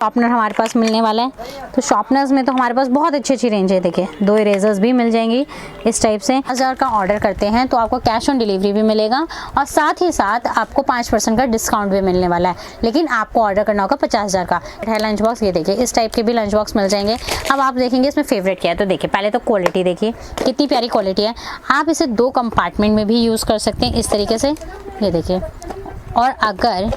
Sharpener हमारे पास मिलने वाला है। तो शॉर्पनर्स में तो हमारे पास बहुत अच्छी रेंज है। देखिए 2 इरेजर्स भी मिल जाएंगी इस टाइप से। 1000 का ऑर्डर करते हैं तो आपको कैश ऑन डिलीवरी भी मिलेगा और साथ ही साथ आपको 5% का डिस्काउंट भी मिलने वाला है, लेकिन आपको ऑर्डर करना होगा 50,000 का। है लंच बॉक्स, ये देखिए इस टाइप के भी लंच बॉक्स मिल जाएंगे। अब आप देखेंगे इसमें फेवरेट क्या है। तो देखिए पहले तो क्वालिटी देखिए कितनी प्यारी क्वालिटी है। आप इसे 2 कंपार्टमेंट में भी यूज़ कर सकते हैं इस तरीके से, ये देखिए। और अगर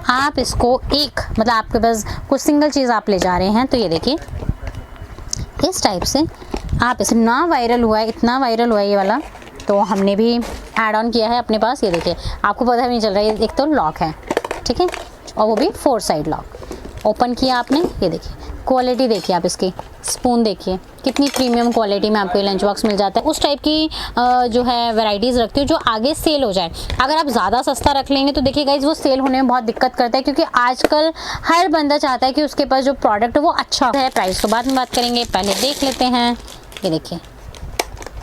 आप इसको एक मतलब आपके पास कुछ सिंगल चीज़ आप ले जा रहे हैं तो ये देखिए इस टाइप से आप इसे, ना वायरल हुआ है, इतना वायरल हुआ है ये वाला, तो हमने भी ऐड ऑन किया है अपने पास। ये देखिए आपको पता भी नहीं चल रहा है। एक तो लॉक है, ठीक है, और वो भी 4 साइड लॉक। ओपन किया आपने, ये देखिए क्वालिटी देखिए आप इसकी, स्पून देखिए कितनी प्रीमियम क्वालिटी में आपको ये लंच बॉक्स मिल जाता है। उस टाइप की जो है वैरायटीज़ रखती हूँ जो आगे सेल हो जाए। अगर आप ज़्यादा सस्ता रख लेंगे तो देखिए गाइस वो सेल होने में बहुत दिक्कत करता है, क्योंकि आजकल हर बंदा चाहता है कि उसके पास जो प्रोडक्ट है वो अच्छा है। प्राइस तो बाद में बात करेंगे, पहले देख लेते हैं। ये देखिए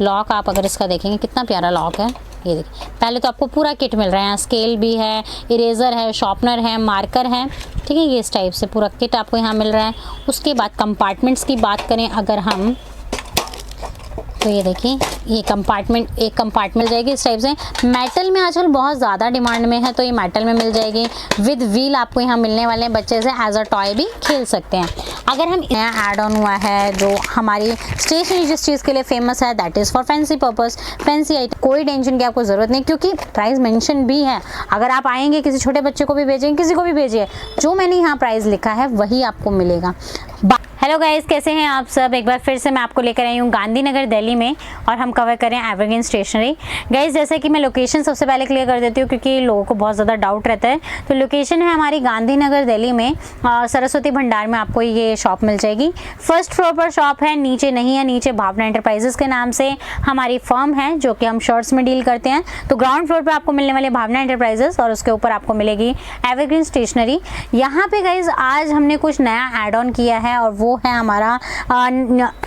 लॉक, आप अगर इसका देखेंगे कितना प्यारा लॉक है। ये देखिए पहले तो आपको पूरा किट मिल रहा है, स्केल भी है, इरेज़र है, शॉर्पनर है, मार्कर है, ठीक है। ये इस टाइप से पूरा किट आपको यहाँ मिल रहा है। उसके बाद कंपार्टमेंट्स की बात करें अगर हम, तो ये देखिए ये कंपार्टमेंट, एक कंपार्टमेंट जाएगी इस टाइप से। मेटल में आजकल बहुत ज़्यादा डिमांड में है तो ये मेटल में मिल जाएगी। विद व्हील आपको यहाँ मिलने वाले हैं, बच्चे से एज अ टॉय भी खेल सकते हैं। अगर हम यहाँ ऐड ऑन हुआ है जो हमारी स्टेशनरी जिस चीज़ के लिए फेमस है, that is for fancy purpose, fancy item. कोई टेंशन की आपको ज़रूरत नहीं, क्योंकि प्राइस मेंशन भी है। अगर आप आएंगे किसी छोटे बच्चे को भी भेजेंगे, किसी को भी भेजिए, जो मैंने यहाँ प्राइस लिखा है वही आपको मिलेगा। हेलो गाइस, कैसे हैं आप सब। एक बार फिर से मैं आपको लेकर आई हूँ गांधीनगर दिल्ली में, और हम कवर करें एवरग्रीन स्टेशनरी। गाइस जैसे कि मैं लोकेशन सबसे पहले क्लियर कर देती हूँ, क्योंकि लोगों को बहुत ज़्यादा डाउट रहता है। तो लोकेशन है हमारी गांधीनगर दिल्ली में, सरस्वती भंडार में आपको ये शॉप मिल जाएगी। फर्स्ट फ्लोर पर शॉप है, नीचे नहीं है। नीचे भावना एंटरप्राइजेस के नाम से हमारी फर्म है जो कि हम शर्ट्स में डील करते हैं। तो ग्राउंड फ्लोर पर आपको मिलने वाली भावना एंटरप्राइजेस, और उसके ऊपर आपको मिलेगी एवरग्रीन स्टेशनरी। यहाँ पे गाइज आज हमने कुछ नया एड ऑन किया है, और वो है हमारा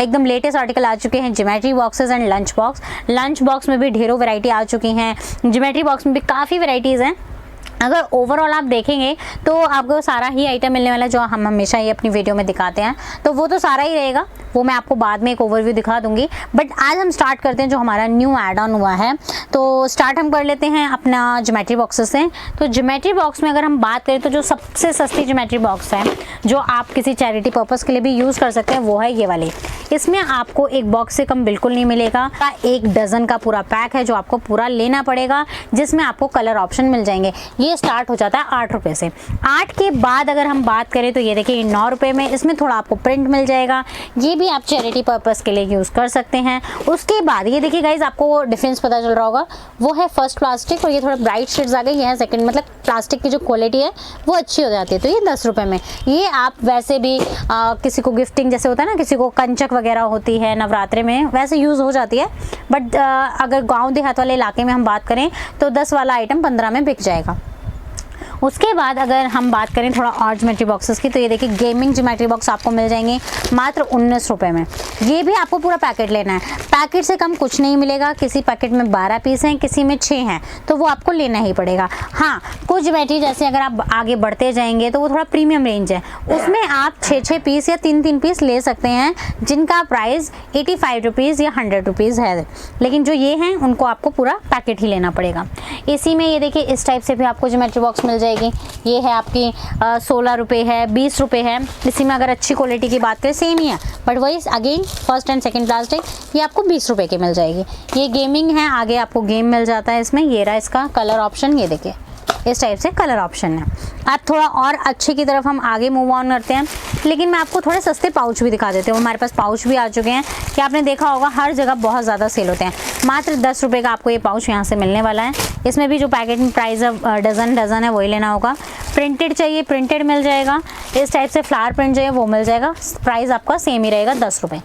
एकदम लेटेस्ट आर्टिकल आ चुके हैं, geometry boxes and lunch box. Lunch box में भी ढेरों वैरायटी आ चुकी हैं, ज्योमेट्री बॉक्स में भी काफ़ी वैरायटीज़ हैं। अगर ओवरऑल आप देखेंगे तो आपको सारा ही आइटम मिलने वाला है जो हम हमेशा ही अपनी वीडियो में दिखाते हैं। तो वो तो सारा ही रहेगा, वो मैं आपको बाद में एक ओवरव्यू दिखा दूंगी। बट आज हम स्टार्ट करते हैं जो हमारा न्यू ऐड ऑन हुआ है। तो स्टार्ट हम कर लेते हैं अपना ज्योमेट्री बॉक्सेस से। तो ज्योमेट्री बॉक्स में अगर हम बात करें तो जो सबसे सस्ती ज्योमेट्री बॉक्स है जो आप किसी चैरिटी पर्पज़ के लिए भी यूज़ कर सकते हैं वो है ये वाली। इसमें आपको एक बॉक्स से कम बिल्कुल नहीं मिलेगा। 1 डज़न का पूरा पैक है जो आपको पूरा लेना पड़ेगा, जिसमें आपको कलर ऑप्शन मिल जाएंगे। ये स्टार्ट हो जाता है 8 रुपये से। 8 के बाद अगर हम बात करें तो ये देखिए 9 रुपये में इसमें थोड़ा आपको प्रिंट मिल जाएगा। ये भी आप चैरिटी पर्पस के लिए यूज़ कर सकते हैं। उसके बाद ये देखिए गाइज आपको डिफरेंस पता चल रहा होगा, वो है फर्स्ट प्लास्टिक, और ये थोड़ा ब्राइट शेड्स आ गए। ये है सेकंड, मतलब प्लास्टिक की जो क्वालिटी है वो अच्छी हो जाती है। तो ये 10 रुपये में। ये आप वैसे भी किसी को गिफ्टिंग जैसे होता है ना, किसी को कंचक वगैरह होती है नवरात्रे में, वैसे यूज़ हो जाती है। बट अगर गाँव देहात वाले इलाके में हम बात करें तो 10 वाला आइटम 15 में बिक जाएगा। उसके बाद अगर हम बात करें थोड़ा और ज्योमेट्री बॉक्सेस की, तो ये देखिए गेमिंग ज्योमेट्री बॉक्स आपको मिल जाएंगे मात्र 19 रुपये में। ये भी आपको पूरा पैकेट लेना है, पैकेट से कम कुछ नहीं मिलेगा। किसी पैकेट में 12 पीस हैं, किसी में 6 हैं, तो वो आपको लेना ही पड़ेगा। हाँ, कुछ ज्योमेट्री जैसे अगर आप आगे बढ़ते जाएंगे तो वो थोड़ा प्रीमियम रेंज है, उसमें आप 6-6 पीस या 3-3 पीस ले सकते हैं, जिनका प्राइस 85 रुपीज़ या 100 रुपीज़ है। लेकिन जो ये हैं उनको आपको पूरा पैकेट ही लेना पड़ेगा। इसी में ये देखिए इस टाइप से भी आपको ज्योमेट्री बॉक्स मिल जाएगी। ये है आपकी 16 रुपये है, 20 रुपये है। इसी में अगर अच्छी क्वालिटी की बात करें सेम ही है, बट वही again first and second plastic, ये आपको 20 रुपये की मिल जाएगी। ये गेमिंग है, आगे आपको गेम मिल जाता है इसमें। ये रहा इसका कलर ऑप्शन, ये देखिए इस टाइप से कलर ऑप्शन है। आप थोड़ा और अच्छे की तरफ हम आगे मूव ऑन करते हैं, लेकिन मैं आपको थोड़े सस्ते पाउच भी दिखा देती हूँ। हमारे पास पाउच भी आ चुके हैं, कि आपने देखा होगा हर जगह बहुत ज़्यादा सेल होते हैं। मात्र 10 रुपये का आपको ये पाउच यहाँ से मिलने वाला है। इसमें भी जो पैकेट में प्राइस डज़न है वही लेना होगा। प्रिंटेड चाहिए प्रिंटेड मिल जाएगा, इस टाइप से फ्लावर प्रिंट चाहिए वो मिल जाएगा। प्राइस आपका सेम ही रहेगा 10 रुपये।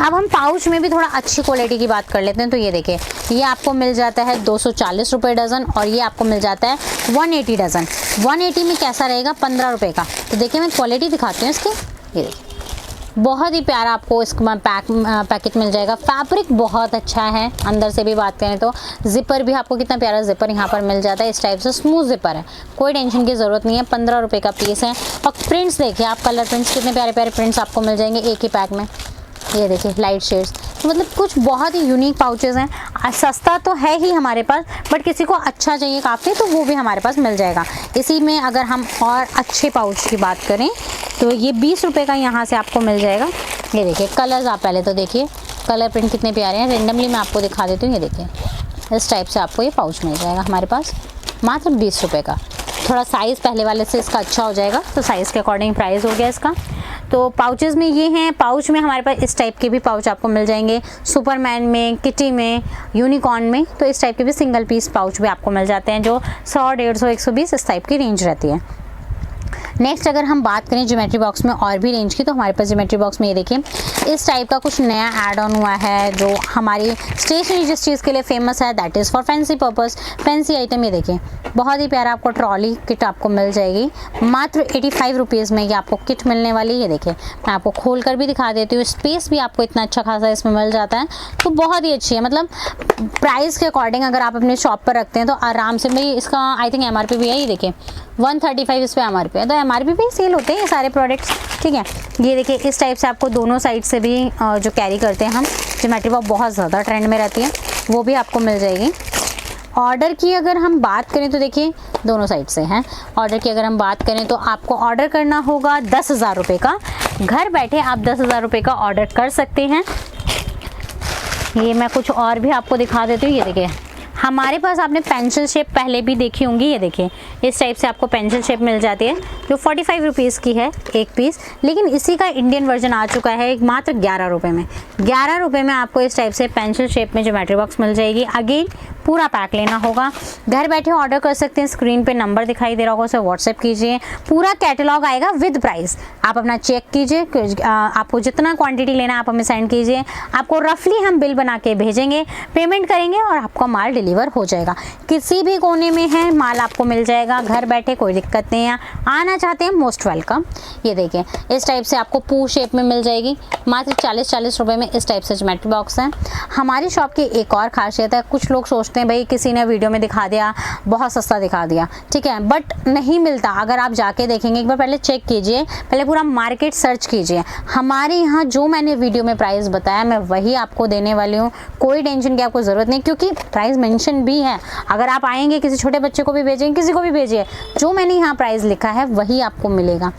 अब हम पाउच में भी थोड़ा अच्छी क्वालिटी की बात कर लेते हैं। तो ये देखिए ये आपको मिल जाता है 240 रुपये डज़न, और ये आपको मिल जाता है 180 डज़न। 180 में कैसा रहेगा 15 रुपये का। तो देखिए मैं क्वालिटी दिखाती हूँ इसकी, ये देखिए बहुत ही प्यारा आपको इसका पैकेट मिल जाएगा। फैब्रिक बहुत अच्छा है। अंदर से भी बात करें तो जिपर भी आपको कितना प्यारा जिपर यहाँ पर मिल जाता है। इस टाइप से स्मूथ जिपर है, कोई टेंशन की ज़रूरत नहीं है। 15 रुपये का पीस है। और प्रिंट्स देखिए आप, कलर प्रिंट्स कितने प्यारे प्यारे प्रिंट्स आपको मिल जाएंगे एक ही पैक में। ये देखिए लाइट शेड्स, तो मतलब कुछ बहुत ही यूनिक पाउचेस हैं। सस्ता तो है ही हमारे पास, बट किसी को अच्छा चाहिए काफ़ी तो वो भी हमारे पास मिल जाएगा। इसी में अगर हम और अच्छे पाउच की बात करें तो ये 20 रुपये का यहाँ से आपको मिल जाएगा। ये देखिए कलर्स आप पहले तो देखिए, कलर प्रिंट कितने प्यारे हैं। रेंडमली मैं आपको दिखा देती हूँ। ये देखिए इस टाइप से आपको ये पाउच मिल जाएगा हमारे पास, मात्र 20 रुपये का। थोड़ा साइज़ पहले वाले से इसका अच्छा हो जाएगा, तो साइज़ के अकॉर्डिंग प्राइस हो गया इसका। तो पाउचेस में ये हैं। पाउच में हमारे पास इस टाइप के भी पाउच आपको मिल जाएंगे, सुपरमैन में, किटी में, यूनिकॉर्न में। तो इस टाइप के भी सिंगल पीस पाउच भी आपको मिल जाते हैं, जो 100, 150, 120 इस टाइप की रेंज रहती है। नेक्स्ट अगर हम बात करें ज्योमेट्री बॉक्स में और भी रेंज की, तो हमारे पास ज्योमेट्री बॉक्स में ये देखिए इस टाइप का कुछ नया ऐड ऑन हुआ है, जो हमारी स्टेशनरी जिस चीज़ के लिए फेमस है, that is for fancy purpose, fancy item. ये देखिए बहुत ही प्यारा आपको ट्रॉली किट आपको मिल जाएगी, मात्र 85 रुपीज़ में ये आपको किट मिलने वाली है। ये देखिए मैं आपको खोल कर भी दिखा देती हूँ। स्पेस भी आपको इतना अच्छा खासा इसमें मिल जाता है, तो बहुत ही अच्छी है। मतलब प्राइस के अकॉर्डिंग अगर आप अपने शॉप पर रखते हैं तो आराम से, भाई इसका आई थिंक MRP भी है। ये देखिए 135 इस पर MRP है, तो MRP पे सेल होते हैं ये सारे प्रोडक्ट्स, ठीक है। ये देखिए इस टाइप से आपको दोनों साइड से भी जो कैरी करते हैं हम, ज्योमेट्री बॉक्स बहुत ज़्यादा ट्रेंड में रहती है, वो भी आपको मिल जाएगी। ऑर्डर की अगर हम बात करें तो देखिए दोनों साइड से हैं। ऑर्डर की अगर हम बात करें तो आपको ऑर्डर करना होगा 10,000 रुपये का। घर बैठे आप 10,000 रुपये का ऑर्डर कर सकते हैं। ये मैं कुछ और भी आपको दिखा देती हूँ। ये देखिए हमारे पास आपने पेंसिल शेप पहले भी देखी होंगी। ये देखिए इस टाइप से आपको पेंसिल शेप मिल जाती है, जो 45 रुपीज़ की है एक पीस, लेकिन इसी का इंडियन वर्जन आ चुका है मात्र 11 रुपये में। 11 रुपये में आपको इस टाइप से पेंसिल शेप में ज्योमेट्री बॉक्स मिल जाएगी। अगेन पूरा पैक लेना होगा, घर बैठे ऑर्डर कर सकते हैं। स्क्रीन पे नंबर दिखाई दे रहा होगा, उसे व्हाट्सएप कीजिए, पूरा कैटलॉग आएगा विद प्राइस। आप अपना चेक कीजिए, आपको जितना क्वांटिटी लेना है आप हमें सेंड कीजिए, आपको रफली हम बिल बना के भेजेंगे, पेमेंट करेंगे और आपका माल डिलीवर हो जाएगा। किसी भी कोने में है माल आपको मिल जाएगा घर बैठे, कोई दिक्कत नहीं है। आना चाहते हैं मोस्ट वेलकम। ये देखिए इस टाइप से आपको पू शेप में मिल जाएगी, मात्र 40 रुपये में इस टाइप से ज्योमेट्री बॉक्स है। हमारी शॉप की एक और खासियत है, कुछ लोग सोचते हैं भाई किसी ने वीडियो में दिखा दिया, बहुत सस्ता दिखा दिया, ठीक है, बट नहीं मिलता। अगर आप जाके देखेंगे, एक बार पहले चेक कीजिए, पहले पूरा मार्केट सर्च कीजिए। हमारे यहाँ जो मैंने वीडियो में प्राइस बताया मैं वही आपको देने वाली हूँ, कोई टेंशन की आपको ज़रूरत नहीं, क्योंकि प्राइस मेंशन भी है। अगर आप आएंगे किसी छोटे बच्चे को भी भेजेंगे, किसी को भी भेजिए, जो मैंने यहाँ प्राइस लिखा है वही आपको मिलेगा।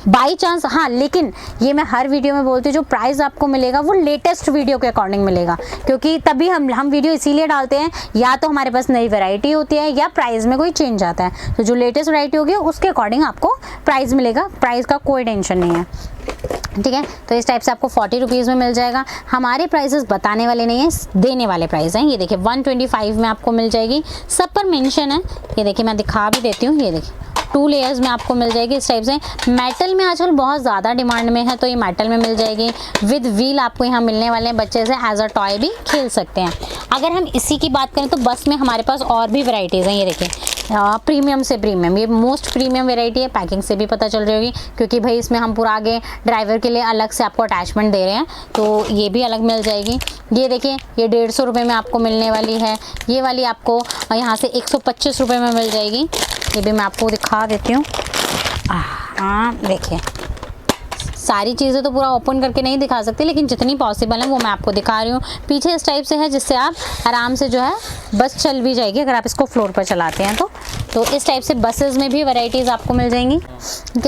बाई चांस हाँ, लेकिन ये मैं हर वीडियो में बोलती हूँ, जो प्राइस आपको मिलेगा वो लेटेस्ट वीडियो के अकॉर्डिंग मिलेगा, क्योंकि तभी हम वीडियो इसीलिए डालते हैं, या तो हमारे पास नई वैरायटी होती है या प्राइस में कोई चेंज आता है, तो जो लेटेस्ट वैरायटी होगी उसके अकॉर्डिंग आपको प्राइस मिलेगा। प्राइस का कोई टेंशन नहीं है, ठीक है। तो इस टाइप से आपको 40 रुपीज़ में मिल जाएगा। हमारे प्राइसेस बताने वाले नहीं हैं, देने वाले प्राइस हैं। ये देखिए 125 में आपको मिल जाएगी, सब पर मेंशन है। ये देखिए मैं दिखा भी देती हूँ। ये देखिए 2 लेयर्स में आपको मिल जाएगी इस टाइप से। मेटल में आजकल बहुत ज़्यादा डिमांड में है, तो ये मेटल में मिल जाएगी। विद व्हील आपको यहाँ मिलने वाले हैं, बच्चे से एज अ टॉय भी खेल सकते हैं। अगर हम इसी की बात करें तो बस में हमारे पास और भी वैरायटीज़ हैं। ये देखिए प्रीमियम से प्रीमियम, ये मोस्ट प्रीमियम वैरायटी है। पैकिंग से भी पता चल रही होगी, क्योंकि भाई इसमें हम पूरा आगे ड्राइवर के लिए अलग से आपको अटैचमेंट दे रहे हैं, तो ये भी अलग मिल जाएगी। ये देखिए ये 150 रुपये में आपको मिलने वाली है। ये वाली आपको यहाँ से 125 रुपये में मिल जाएगी। ये भी मैं आपको दिखा देती हूँ। हाँ देखिए, सारी चीज़ें तो पूरा ओपन करके नहीं दिखा सकती, लेकिन जितनी पॉसिबल है वो मैं आपको दिखा रही हूँ। पीछे इस टाइप से है, जिससे आप आराम से जो है बस चल भी जाएगी अगर आप इसको फ्लोर पर चलाते हैं तो इस टाइप से बसेस में भी वैरायटीज़ आपको मिल जाएंगी।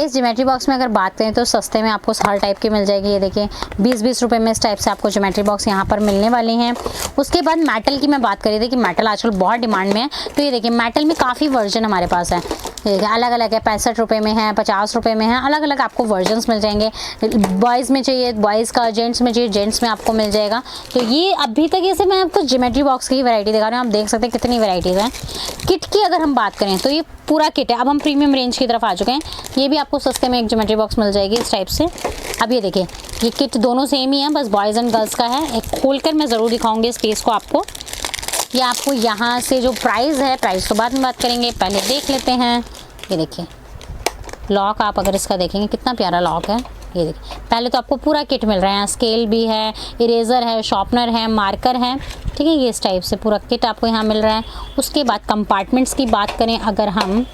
इस ज्योमेट्री बॉक्स में अगर बात करें तो सस्ते में आपको हर टाइप की मिल जाएगी। ये देखिए 20-20 रुपये में इस टाइप से आपको ज्योमेट्री बॉक्स यहाँ पर मिलने वाले हैं। उसके बाद मेटल की मैं बात कर रही थी कि मेटल आजकल बहुत डिमांड में है, तो ये देखिए मेटल में काफ़ी वर्जन हमारे पास है। अलग अलग है, 65 रुपये में है, 50 रुपये में है, अलग अलग आपको वर्जन्स मिल जाएंगे। बॉयज़ में चाहिए बॉयज़ का, जेंट्स में चाहिए जेंट्स में आपको मिल जाएगा। तो ये अभी तक ऐसे मैं आपको ज्योमेट्री बॉक्स की वैरायटी दिखा रही हूँ, आप देख सकते हैं कितनी वैरायटीज़ हैं। किट की अगर हम बात करें तो ये पूरा किट है। अब हम प्रीमियम रेंज की तरफ आ चुके हैं। ये भी आपको सस्ते में एक ज्योमेट्री बॉक्स मिल जाएगी इस टाइप से। अब ये देखिए ये किट दोनों सेम ही है, बस बॉयज़ एंड गर्ल्स का है। एक खोल कर मैं ज़रूर दिखाऊँगी इस पीस को आपको। ये आपको यहाँ से जो प्राइस है, प्राइस तो बाद में बात करेंगे, पहले देख लेते हैं। ये देखिए लॉक, आप अगर इसका देखेंगे कितना प्यारा लॉक है, ये देखिए, पहले तो आपको पूरा किट मिल रहा है, स्केल भी है, इरेज़र है, शार्पनर है, मार्कर है, ठीक है, ये इस टाइप से पूरा किट आपको यहाँ मिल रहा है। उसके बाद कंपार्टमेंट्स की बात करें अगर हम,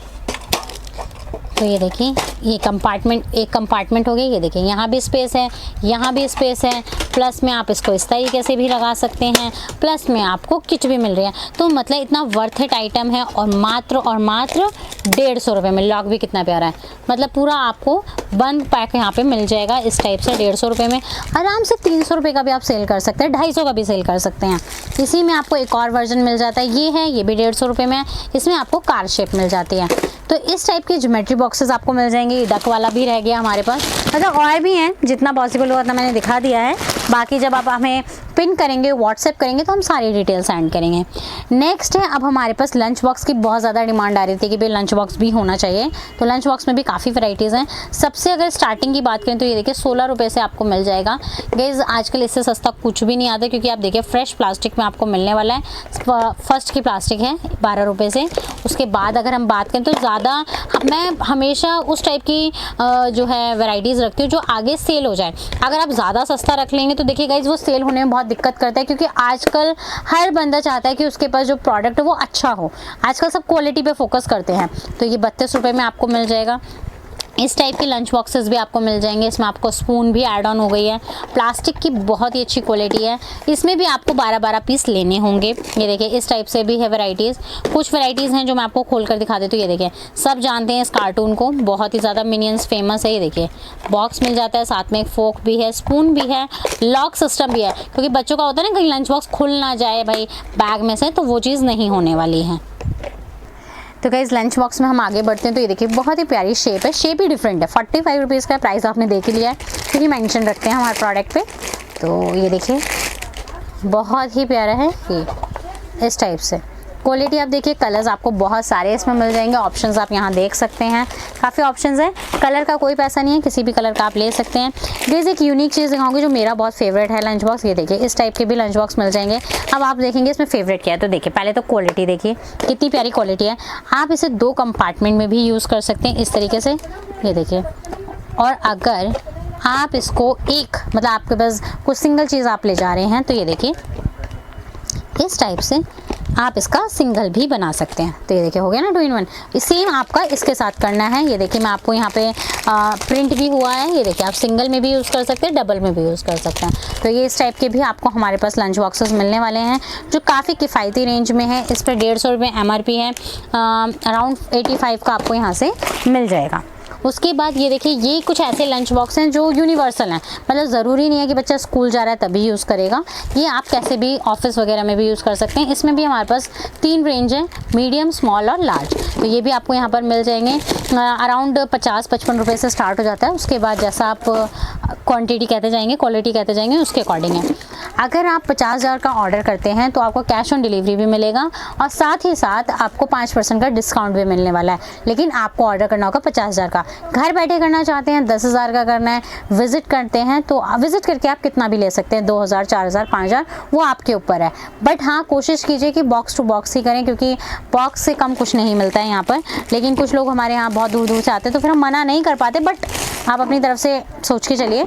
तो ये देखिए, ये कंपार्टमेंट, एक कंपार्टमेंट हो गया, ये देखिए यहाँ भी स्पेस है, यहाँ भी स्पेस है, प्लस में आप इसको इस तरीके से भी लगा सकते हैं, प्लस में आपको किट भी मिल रही है। तो मतलब इतना वर्थ इट आइटम है और मात्र 150 रुपये में। लॉक भी कितना प्यारा है, मतलब पूरा आपको बंद पैक यहाँ पे मिल जाएगा इस टाइप से 150 रुपये में। आराम से 300 रुपये का भी आप सेल कर सकते हैं, 250 का भी सेल कर सकते हैं। इसी में आपको एक और वर्जन मिल जाता है, ये है, ये भी 150 रुपये में है। इसमें आपको कार शेप मिल जाती है। तो इस टाइप के ज्योमेट्री बॉक्सेस आपको मिल जाएंगे। डक वाला भी रह गया हमारे पास, मतलब और भी हैं, जितना पॉसिबल हुआ उतना मैंने दिखा दिया है। बाकी जब आप हमें पिन करेंगे, व्हाट्सएप करेंगे, तो हम सारी डिटेल सेंड करेंगे। नेक्स्ट है, अब हमारे पास लंच बॉक्स की बहुत ज़्यादा डिमांड आ रही थी कि भाई लंच बॉक्स भी होना चाहिए, तो लंच बॉक्स में भी काफ़ी वैरायटीज़ हैं। सबसे अगर स्टार्टिंग की बात करें तो ये देखिए 16 रुपये से आपको मिल जाएगा। गाइस आजकल इससे सस्ता कुछ भी नहीं आता, क्योंकि आप देखिए फ्रेश प्लास्टिक में आपको मिलने वाला है। फर्स्ट की प्लास्टिक है 12 रुपये से। उसके बाद अगर हम बात करें तो ज़्यादा मैं हमेशा उस टाइप की जो है वैरायटीज़ रखती हूँ जो आगे सेल हो जाए। अगर आप ज़्यादा सस्ता रख लेंगे तो देखिए गाइस वो सेल होने में बहुत दिक्कत करता है, क्योंकि आजकल हर बंदा चाहता है कि उसके पास जो प्रोडक्ट है वो अच्छा हो। आजकल सब क्वालिटी पे फोकस करते हैं। तो ये 32 रुपये में आपको मिल जाएगा। इस टाइप के लंच बॉक्सेस भी आपको मिल जाएंगे। इसमें आपको स्पून भी ऐड ऑन हो गई है, प्लास्टिक की बहुत ही अच्छी क्वालिटी है। इसमें भी आपको 12-12 पीस लेने होंगे। ये देखिए इस टाइप से भी है वैरायटीज़। कुछ वैरायटीज़ हैं जो मैं आपको खोल कर दिखा देती हूँ। ये देखिए, सब जानते हैं इस कार्टून को, बहुत ही ज़्यादा मिनियंस फेमस है। ये देखिए बॉक्स मिल जाता है, साथ में एक फोक भी है, स्पून भी है, लॉक सिस्टम भी है, क्योंकि बच्चों का होता है ना कहीं लंच बॉक्स खुल ना जाए भाई बैग में से, तो वो चीज़ नहीं होने वाली है। तो गाइस लंच बॉक्स में हम आगे बढ़ते हैं। तो ये देखिए बहुत ही प्यारी शेप है, शेप ही डिफरेंट है। 45 रुपीज़ का प्राइस आपने देख लिया है, क्योंकि मेंशन रखते हैं हमारे प्रोडक्ट पे। तो ये देखिए बहुत ही प्यारा है ये, इस टाइप से क्वालिटी आप देखिए। कलर्स आपको बहुत सारे इसमें मिल जाएंगे, ऑप्शंस आप यहाँ देख सकते हैं, काफ़ी ऑप्शंस हैं। कलर का कोई पैसा नहीं है, किसी भी कलर का आप ले सकते हैं। गाइस एक यूनिक चीज़ दिखाऊंगी जो मेरा बहुत फेवरेट है लंच बॉक्स। ये देखिए इस टाइप के भी लंच बॉक्स मिल जाएंगे। अब आप देखेंगे इसमें फेवरेट क्या है। तो देखिए पहले तो क्वालिटी देखिए कितनी प्यारी क्वालिटी है। आप इसे 2 कंपार्टमेंट में भी यूज़ कर सकते हैं इस तरीके से, ये देखिए। और अगर आप इसको एक मतलब आपके पास कुछ सिंगल चीज़ आप ले जा रहे हैं, तो ये देखिए इस टाइप से आप इसका सिंगल भी बना सकते हैं। तो ये देखिए हो गया ना 2 in 1। सेम आपका इसके साथ करना है। ये देखिए मैं आपको यहाँ पे प्रिंट भी हुआ है। ये देखिए आप सिंगल में भी यूज़ कर सकते हैं, डबल में भी यूज़ कर सकते हैं। तो ये इस टाइप के भी आपको हमारे पास लंच बॉक्सेस मिलने वाले हैं, जो काफ़ी किफ़ायती रेंज में है। इस पर 150 रुपये MRP है, अराउंड 85 का आपको यहाँ से मिल जाएगा। उसके बाद ये देखिए ये कुछ ऐसे लंच बॉक्स हैं जो यूनिवर्सल हैं, मतलब ज़रूरी नहीं है कि बच्चा स्कूल जा रहा है तभी यूज़ करेगा। ये आप कैसे भी ऑफिस वगैरह में भी यूज़ कर सकते हैं। इसमें भी हमारे पास 3 रेंज है, मीडियम, स्मॉल और लार्ज। तो ये भी आपको यहाँ पर मिल जाएंगे। अराउंड 50-55 रुपये से स्टार्ट हो जाता है। उसके बाद जैसा आप क्वांटिटी कहते जाएंगे, क्वालिटी कहते जाएंगे, उसके अकॉर्डिंग है। अगर आप 50,000 का ऑर्डर करते हैं तो आपको कैश ऑन डिलीवरी भी मिलेगा, और साथ ही साथ आपको 5% का डिस्काउंट भी मिलने वाला है। लेकिन आपको ऑर्डर करना होगा 50,000 का। घर बैठे करना चाहते हैं, 10,000 का करना है, विजिट करते हैं तो विजिट करके आप कितना भी ले सकते हैं, 2,000, 4,000, 5,000, वो आपके ऊपर है। बट हाँ, कोशिश कीजिए कि बॉक्स टू बॉक्स ही करें, क्योंकि बॉक्स से कम कुछ नहीं मिलता है यहाँ पर। लेकिन कुछ लोग हमारे यहाँ बहुत दूर दूर से आते हैं, तो फिर हम मना नहीं कर पाते। बट आप अपनी तरफ से सोच के चलिए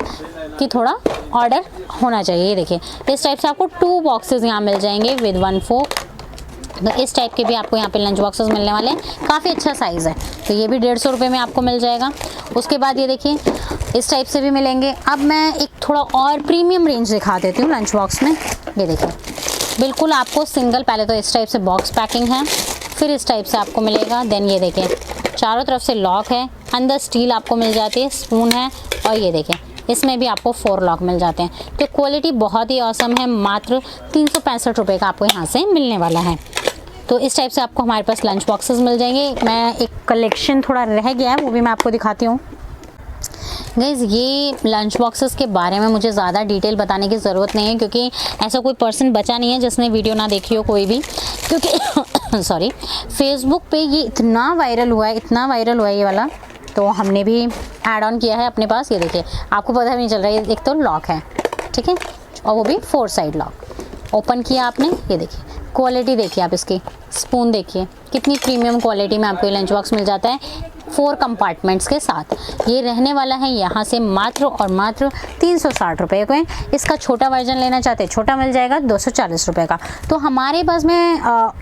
कि थोड़ा ऑर्डर होना चाहिए। ये देखिए इस टाइप से आपको 2 बॉक्सेस यहाँ मिल जाएंगे विद 1 फोक। तो इस टाइप के भी आपको यहाँ पे लंच बॉक्सेस मिलने वाले हैं, काफ़ी अच्छा साइज़ है। तो ये भी 150 रुपये में आपको मिल जाएगा। उसके बाद ये देखिए इस टाइप से भी मिलेंगे। अब मैं एक थोड़ा और प्रीमियम रेंज दिखा देती हूँ लंच बॉक्स में। ये देखिए बिल्कुल आपको सिंगल, पहले तो इस टाइप से बॉक्स पैकिंग है, फिर इस टाइप से आपको मिलेगा। देन ये देखिए चारों तरफ से लॉक है, अंदर स्टील आपको मिल जाती है, स्पून है, और ये देखिए इसमें भी आपको 4 लॉक मिल जाते हैं। तो क्वालिटी बहुत ही औसम है। मात्र 365 रुपये का आपको यहाँ से मिलने वाला है। तो इस टाइप से आपको हमारे पास लंच बॉक्सेस मिल जाएंगे। मैं एक कलेक्शन थोड़ा रह गया है, वो भी मैं आपको दिखाती हूँ। गाइज़ ये लंच बॉक्सेस के बारे में मुझे ज़्यादा डिटेल बताने की ज़रूरत नहीं है, क्योंकि ऐसा कोई पर्सन बचा नहीं है जिसने वीडियो ना देखी हो कोई भी, क्योंकि सॉरी फेसबुक पे ये इतना वायरल हुआ है, इतना वायरल हुआ है ये वाला, तो हमने भी ऐड ऑन किया है अपने पास। ये देखिए आपको पता भी नहीं चल रहा है, एक तो लॉक है, ठीक है, और वो भी 4 साइड लॉक। ओपन किया आपने, ये देखिए क्वालिटी देखिए आप इसकी, स्पून देखिए कितनी प्रीमियम क्वालिटी में आपको ये लंच बॉक्स मिल जाता है। 4 कंपार्टमेंट्स के साथ। ये रहने वाला है यहाँ से मात्र और मात्र 360 रुपये के। इसका छोटा वर्जन लेना चाहते हैं, छोटा मिल जाएगा 240 रुपये का। तो हमारे पास में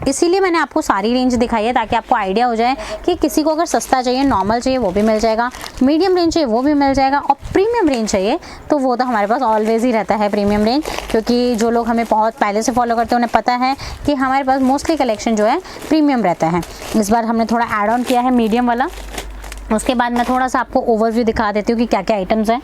इसीलिए मैंने आपको सारी रेंज दिखाई है ताकि आपको आइडिया हो जाए कि किसी को अगर सस्ता चाहिए, नॉर्मल चाहिए वो भी मिल जाएगा, मीडियम रेंज चाहिए वो भी मिल जाएगा, और प्रीमियम रेंज चाहिए तो वो तो हमारे पास ऑलवेज़ ही रहता है प्रीमियम रेंज, क्योंकि जो लोग हमें बहुत पहले से फॉलो करते हैं उन्हें पता है कि हमारे पास मोस्टली कलेक्शन जो है प्रीमियम रहता है। इस बार हमने थोड़ा ऐड ऑन किया है मीडियम वाला। उसके बाद मैं थोड़ा सा आपको ओवरव्यू दिखा देती हूँ कि क्या क्या आइटम्स हैं।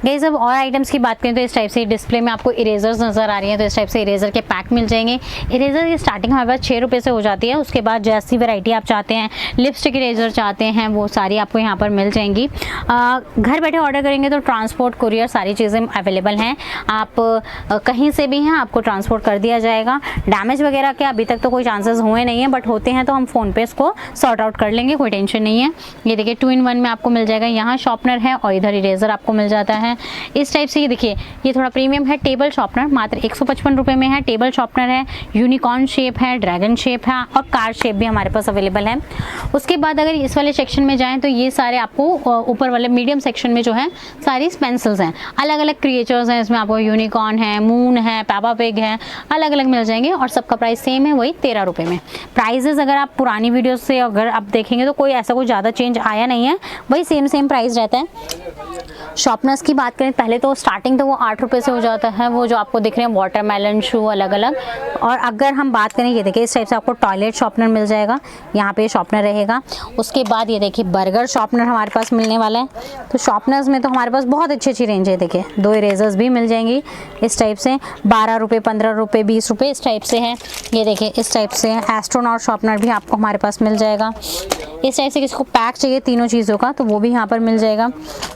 गाइस अब और आइटम्स की बात करें तो इस टाइप से डिस्प्ले में आपको इरेजर्स नज़र आ रही हैं, तो इस टाइप से इरेजर के पैक मिल जाएंगे। इरेजर की स्टार्टिंग हमारे पास 6 रुपये से हो जाती है। उसके बाद जैसी वैरायटी आप चाहते हैं, लिपस्टिक इरेजर चाहते हैं, वो सारी आपको यहाँ पर मिल जाएंगी। घर बैठे ऑर्डर करेंगे तो ट्रांसपोर्ट, कुरियर सारी चीज़ें अवेलेबल हैं। आप कहीं से भी हैं आपको ट्रांसपोर्ट कर दिया जाएगा। डैमेज वगैरह के अभी तक तो कोई चांसेस हुए नहीं हैं, बट होते हैं तो हम फ़ोन पे इसको सॉर्ट आउट कर लेंगे, कोई टेंशन नहीं है। ये देखिए 2 in 1 में आपको मिल जाएगा। यहाँ शॉर्पनर है और इधर इरेजर आपको मिल जाता है। इस टाइप से ये देखिए, ये थोड़ा प्रीमियम है। टेबल शॉर्पनर मात्र 155 रुपये में है। टेबल शॉर्पनर है, यूनिकॉर्न शेप है, ड्रैगन शेप है और कार शेप भी हमारे पास अवेलेबल है। उसके बाद अगर इस वाले सेक्शन में जाएं तो ये सारे आपको ऊपर वाले मीडियम सेक्शन में जो है सारी पेंसिल्स हैं, अलग अलग क्रिएचर्स हैं। इसमें आपको यूनिकॉर्न है, मून है, पेपा पिग है, अलग अलग मिल जाएंगे और सबका प्राइस सेम है, वही 13 रुपये में। प्राइजेस अगर आप पुरानी वीडियो से अगर आप देखेंगे तो कोई ऐसा कोई ज़्यादा चेंज आया नहीं है, वही सेम प्राइस रहता है। शॉर्पनर्स की बात करें पहले तो स्टार्टिंग तो वो 8 रुपये से हो जाता है, वो जो आपको दिख रहे हैं वाटरमेलन शू अलग अलग। और अगर हम बात करें, ये देखिए इस टाइप से आपको टॉयलेट शॉर्पनर मिल जाएगा, यहाँ पे शॉर्पनर रहेगा। उसके बाद ये देखिए बर्गर शॉर्पनर हमारे पास मिलने वाला है। तो शॉर्पनर्स में तो हमारे पास बहुत अच्छी रेंज है। देखिए 2 इरेजर्स भी मिल जाएंगी इस टाइप से, 12 रुपये, 15 रुपये, 20 रुपये इस टाइप से है। ये देखिए इस टाइप से एस्ट्रोनॉट शॉर्पनर भी आपको हमारे पास मिल जाएगा। इस टाइप से किसी को पैक चाहिए तीनों चीज़ों का तो वो भी यहाँ पर मिल जाएगा।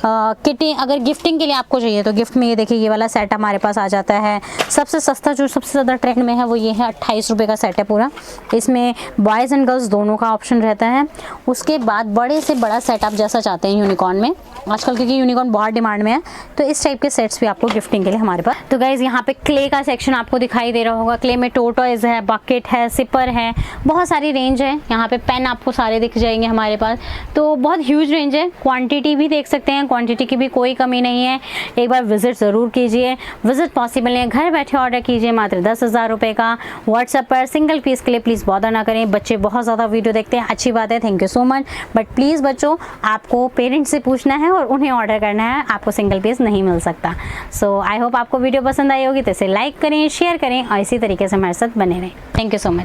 किटी अगर गिफ्टिंग के लिए आपको चाहिए तो गिफ्ट में ये देखिए ये वाला सेट हमारे पास आ जाता है। सबसे सस्ता जो सबसे ज़्यादा ट्रेंड में है वो ये है, 28 रुपये का सेट है पूरा। इसमें बॉयज़ एंड गर्ल्स दोनों का ऑप्शन रहता है। उसके बाद बड़े से बड़ा सेट आप जैसा चाहते हैं यूनिकॉर्न में, आजकल क्योंकि यूनिकॉर्न बहुत डिमांड में है तो इस टाइप के सेट्स भी आपको गिफ्टिंग के लिए हमारे पास। तो गाइज़ यहाँ पे क्ले का सेक्शन आपको दिखाई दे रहा होगा। क्ले में टोटॉयज़ है, बकेट है, सिपर है, बहुत सारी रेंज है। यहाँ पे पेन आपको सारे दिख जाएंगे हमारे पास, तो बहुत ह्यूज रेंज है। क्वांटिटी भी देख सकते हैं, क्वांटिटी की भी कोई कमी नहीं है। एक बार विजिट ज़रूर कीजिए। विजिट पॉसिबल नहीं है, घर बैठे ऑर्डर कीजिए मात्र 10,000 रुपये का। व्हाट्सएप पर सिंगल पीस के लिए प्लीज़ बॉदर ना करें। बच्चे बहुत ज़्यादा वीडियो देखते हैं, अच्छी बात है, thank you so much, but please बच्चों आपको पेरेंट्स से पूछना है और उन्हें ऑर्डर करना है, आपको सिंगल पीस नहीं मिल सकता। सो आई होप आपको वीडियो पसंद आई होगी तो इसे लाइक करें, शेयर करें और इसी तरीके से हमारे साथ बने रहें। Thank you so much.